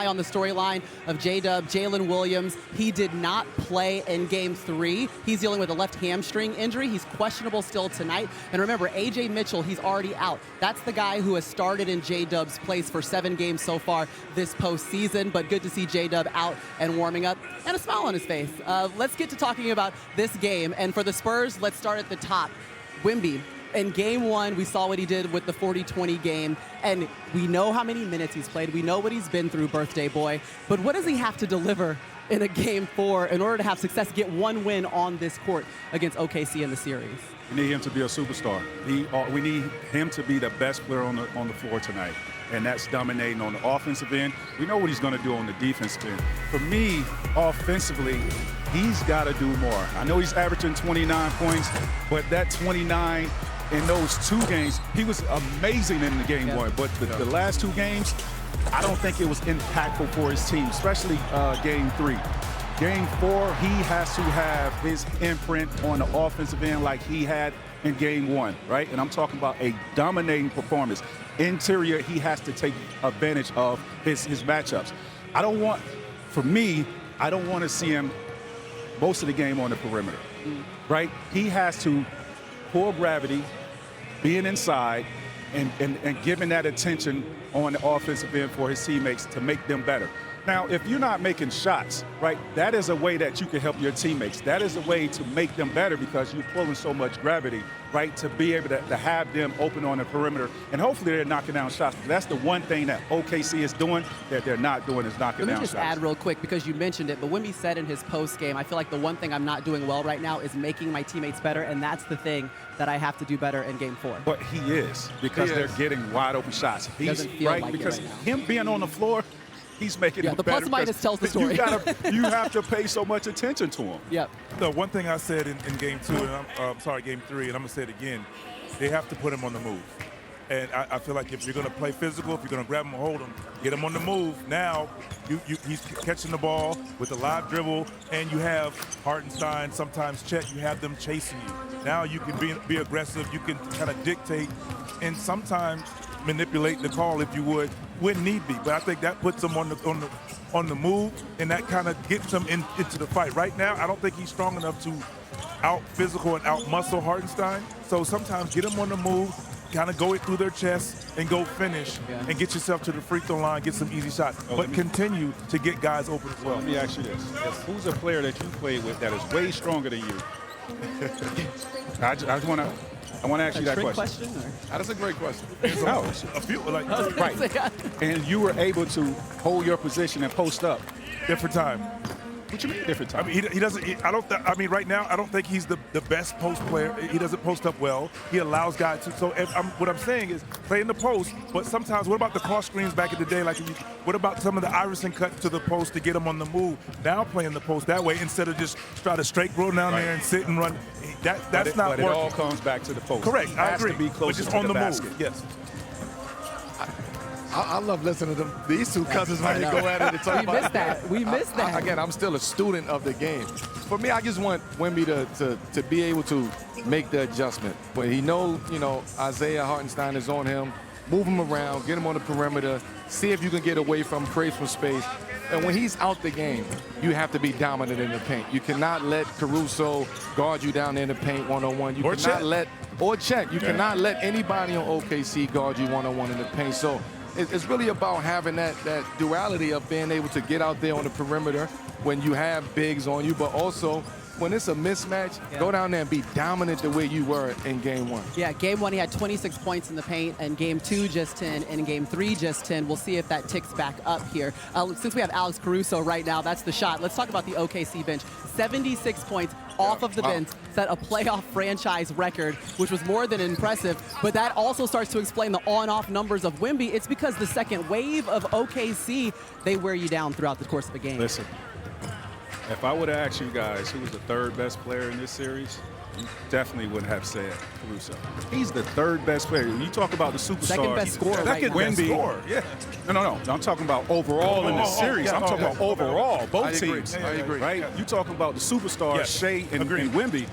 On the storyline of J-Dub, Jalen Williams, he did not play in Game 3. He's dealing with a left hamstring injury. He's questionable still tonight. And remember, A.J. Mitchell, he's already out. That's the guy who has started in J-Dub's place for 7 games so far this postseason. But good to see J-Dub out and warming up and a smile on his face. Let's get to talking about this game. And for the Spurs, let's start at the top. Wemby. In Game 1, we saw what he did with the 40-20 game, and we know how many minutes he's played. We know what he's been through, birthday boy. But what does he have to deliver in a Game 4 in order to have success, get one win on this court against OKC in the series? We need him to be a superstar. We need him to be the best player on the floor tonight, and that's dominating on the offensive end. We know what he's going to do on the defensive end. For me, offensively, he's got to do more. I know he's averaging 29 points, but that 29 in those 2 games, he was amazing in the Game 1. But the last 2 games, I don't think it was impactful for his team, especially Game 3. Game 4, he has to have his imprint on the offensive end like he had in Game 1, right? And I'm talking about a dominating performance. Interior, he has to take advantage of his matchups. I don't want to see him most of the game on the perimeter, right? He has to pull gravity, being inside, and giving that attention on the offensive end for his teammates to make them better. Now, if you're not making shots, right, that is a way that you can help your teammates. That is a way to make them better because you're pulling so much gravity, right, to be able to have them open on the perimeter. And hopefully they're knocking down shots. That's the one thing that OKC is doing that they're not doing is knocking down shots. Let me just add real quick because you mentioned it, but Wemby said in his post game, I feel like the one thing I'm not doing well right now is making my teammates better, and that's the thing that I have to do better in Game 4. But he is because they're getting wide open shots. He's right like because right him being on the floor, he's making it the better. plus minus tells the story. You have to pay so much attention to him. Yep. No, one thing I said in Game 2, and Game 3, and I'm going to say it again, they have to put him on the move. And I feel like if you're going to play physical, if you're going to grab him and hold him, get him on the move. Now, he's catching the ball with a live dribble, and you have Hartenstein, sometimes Chet, you have them chasing you. Now you can be aggressive, you can kind of dictate, and sometimes manipulate the call if you would, when need be. But I think that puts him on the move, and that kind of gets him into the fight. Right now, I don't think he's strong enough to out-physical and out-muscle Hartenstein. So sometimes get him on the move, kind of go it through their chest and go finish and get yourself to the free throw line, get some easy shots. But continue to get guys open as well. Let me ask you this. Who's a player that you played with that is way stronger than you? I want to ask you that question. That's a great question. No. A few, Right. And you were able to hold your position and post up. different time. What you mean different time? I mean, he doesn't. Right now, I don't think he's the best post player. He doesn't post up well. He allows guys to. So what I'm saying is play in the post. But sometimes, what about the cross screens back in the day? What about some of the Iverson cuts to the post to get him on the move? Now playing the post that way instead of just try to straight roll down there and sit and run. That's not working. It all comes back to the post. Correct. I agree. To be closer just to on the basket. move. Yes. I love listening to them. These two cousins when they go at it and talk about We missed that. Again, I'm still a student of the game. For me, I just want Wemby to be able to make the adjustment. When he knows, Isaiah Hartenstein is on him, move him around, get him on the perimeter, see if you can get away from him, create some space. And when he's out the game, you have to be dominant in the paint. You cannot let Caruso guard you down there in the paint one-on-one. You cannot let anybody on OKC guard you one-on-one in the paint. So it's really about having that duality of being able to get out there on the perimeter when you have bigs on you, but also when it's a mismatch, go down there and be dominant the way you were in Game 1. Yeah, Game 1 he had 26 points in the paint, and Game 2 just 10, and Game 3 just 10. We'll see if that ticks back up here. Since we have Alex Caruso right now, that's the shot. Let's talk about the OKC bench. 76 points off of the bench, set a playoff franchise record, which was more than impressive. But that also starts to explain the on-off numbers of Wemby. It's because the second wave of OKC, they wear you down throughout the course of a game. Listen, if I would have asked you guys who was the 3rd best player in this series, you definitely wouldn't have said Caruso. He's the 3rd best player. When you talk about the superstar, second best scorer right now. Wemby, No. I'm talking about overall in the series. I'm talking about overall, both teams. I agree. Right? You talking about the superstars, Shea and Wemby.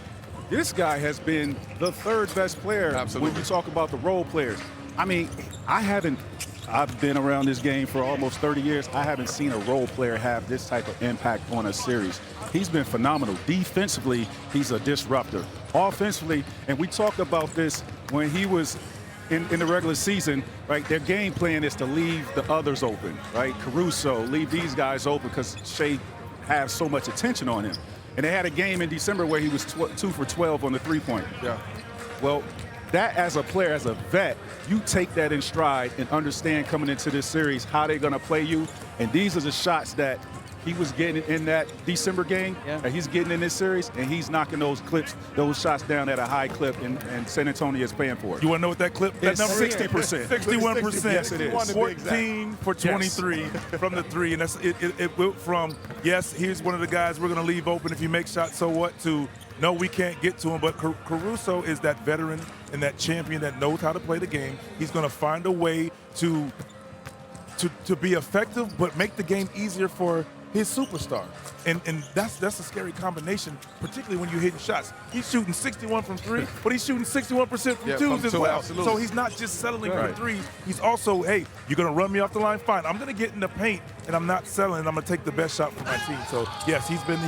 This guy has been the 3rd best player when you talk about the role players. I mean, I haven't I've been around this game for almost 30 years. I haven't seen a role player have this type of impact on a series. He's been phenomenal. Defensively, he's a disruptor. Offensively, and we talked about this when he was in the regular season, right? Their game plan is to leave the others open, right? Caruso, leave these guys open because Shea has so much attention on him. And they had a game in December where he was 2 for 12 on the three-point. Yeah. Well, that as a player, as a vet, you take that in stride and understand coming into this series how they're going to play you. And these are the shots that he was getting in that December game, that he's getting in this series, and he's knocking those shots down at a high clip, and San Antonio is paying for it. You want to know what that clip? That It's number 60%. 61%. Yes, it is. 14 for 23 from the three, and that's it went from, yes, here's one of the guys we're going to leave open if you make shots, so what, to no, we can't get to him. But Caruso is that veteran and that champion that knows how to play the game. He's going to find a way to be effective, but make the game easier for his superstar. And that's a scary combination, particularly when you're hitting shots. He's shooting 61 from three, but he's shooting 61% from twos as well. Absolutely. So he's not just settling for threes. He's also, hey, you're going to run me off the line? Fine. I'm going to get in the paint, and I'm not settling. I'm going to take the best shot for my team. So, yes, he's been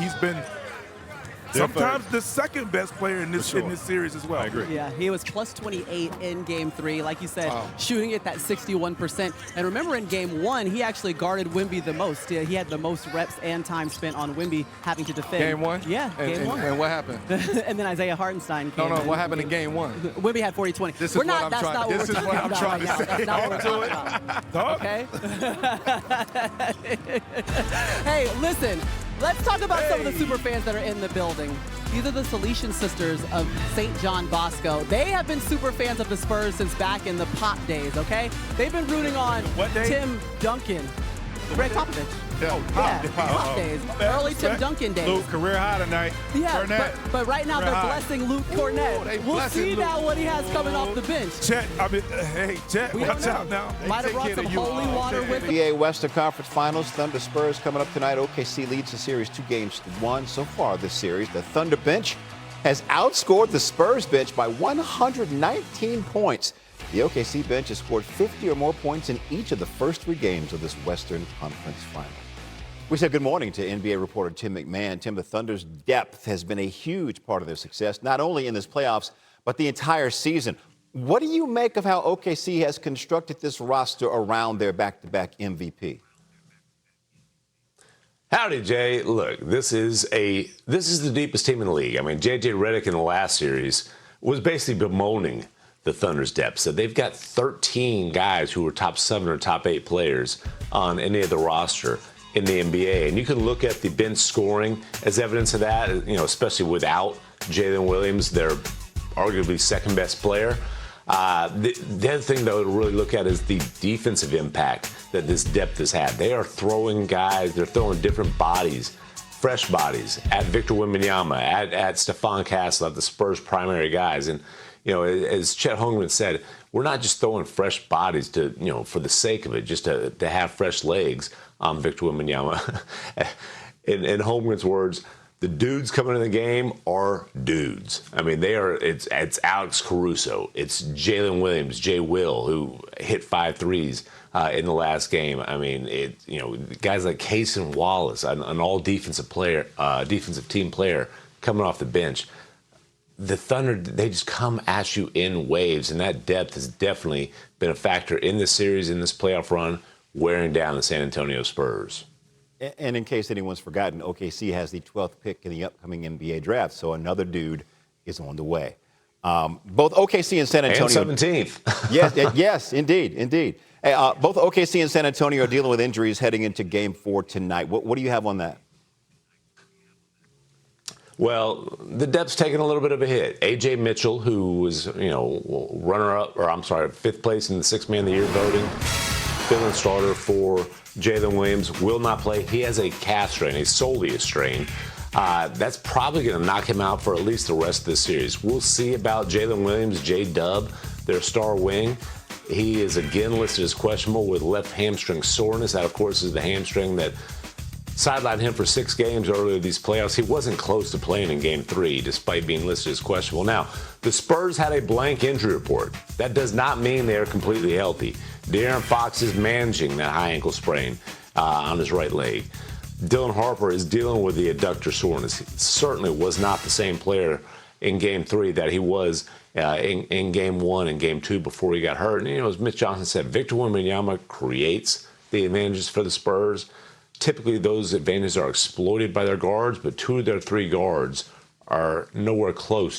sometimes the second best player in this series as well. I agree. Yeah, he was plus 28 in Game 3, like you said, shooting at that 61%. And remember, in Game 1, he actually guarded Wemby the most. He had the most reps and time spent on Wemby having to defend. Game 1? Yeah, Game 1. And what happened? And then Isaiah Hartenstein came in. What happened in Game 1? Wemby had 40-20. This is what I'm trying to say. That's not what we're talking about. Okay? Hey, listen. Let's talk about some of the super fans that are in the building. These are the Salesian sisters of St. John Bosco. They have been super fans of the Spurs since back in the Pop days, okay? They've been rooting on Tim Duncan. Greg Popovich. Pop days. Early Tim Duncan days. Luke, career high tonight. Yeah, but right now they're blessing Luke Cornett. We'll see now what he has coming off the bench. Chet, Chet, watch out now. Might have brought some holy water with him. NBA Western Conference Finals, Thunder Spurs coming up tonight. OKC leads the series 2-1 so far this series. The Thunder bench has outscored the Spurs bench by 119 points. The OKC bench has scored 50 or more points in each of the first 3 games of this Western Conference Final. We said good morning to NBA reporter Tim McMahon. Tim, the Thunder's depth has been a huge part of their success, not only in this playoffs, but the entire season. What do you make of how OKC has constructed this roster around their back-to-back MVP? Howdy, Jay. Look, this is the deepest team in the league. I mean, J.J. Redick in the last series was basically bemoaning the Thunder's depth. So they've got 13 guys who are top 7 or top 8 players on any of the roster in the NBA. And you can look at the bench scoring as evidence of that, especially without Jalen Williams, their arguably second best player. The other thing, though, to really look at is the defensive impact that this depth has had. They are throwing guys, they're throwing different bodies, fresh bodies, at Victor Wembanyama, at Stephon Castle, at the Spurs' primary guys. And, as Chet Holmgren said, we're not just throwing fresh bodies to, for the sake of it, just to have fresh legs on Victor Wembanyama. In Holmgren's words, the dudes coming in the game are dudes. I mean, it's Alex Caruso, it's Jalen Williams, Jay Will, who hit 5 threes in the last game. I mean, guys like Cason Wallace, an all defensive team player coming off the bench. The Thunder, they just come at you in waves, and that depth has definitely been a factor in this series, in this playoff run, wearing down the San Antonio Spurs. And in case anyone's forgotten, OKC has the 12th pick in the upcoming NBA draft, so another dude is on the way. Both OKC and San Antonio. And 17th. yes, indeed. Hey, both OKC and San Antonio are dealing with injuries heading into Game 4 tonight. What do you have on that? Well, the depth's taken a little bit of a hit. A.J. Mitchell, who was, fifth place in the Sixth Man of the Year voting, fill-in starter for Jalen Williams, will not play. He has a calf strain, a soleus strain. That's probably going to knock him out for at least the rest of the series. We'll see about Jalen Williams, J-Dub, their star wing. He is again listed as questionable with left hamstring soreness. That, of course, is the hamstring that sidelined him for 6 games earlier these playoffs. He wasn't close to playing in Game 3, despite being listed as questionable. Now, the Spurs had a blank injury report. That does not mean they are completely healthy. De'Aaron Fox is managing that high ankle sprain on his right leg. Dylan Harper is dealing with the adductor soreness. He certainly was not the same player in Game 3 that he was in Game 1 and Game 2 before he got hurt. And, as Mitch Johnson said, Victor Wembanyama creates the advantages for the Spurs. Typically, those advantages are exploited by their guards, but 2 of their 3 guards are nowhere close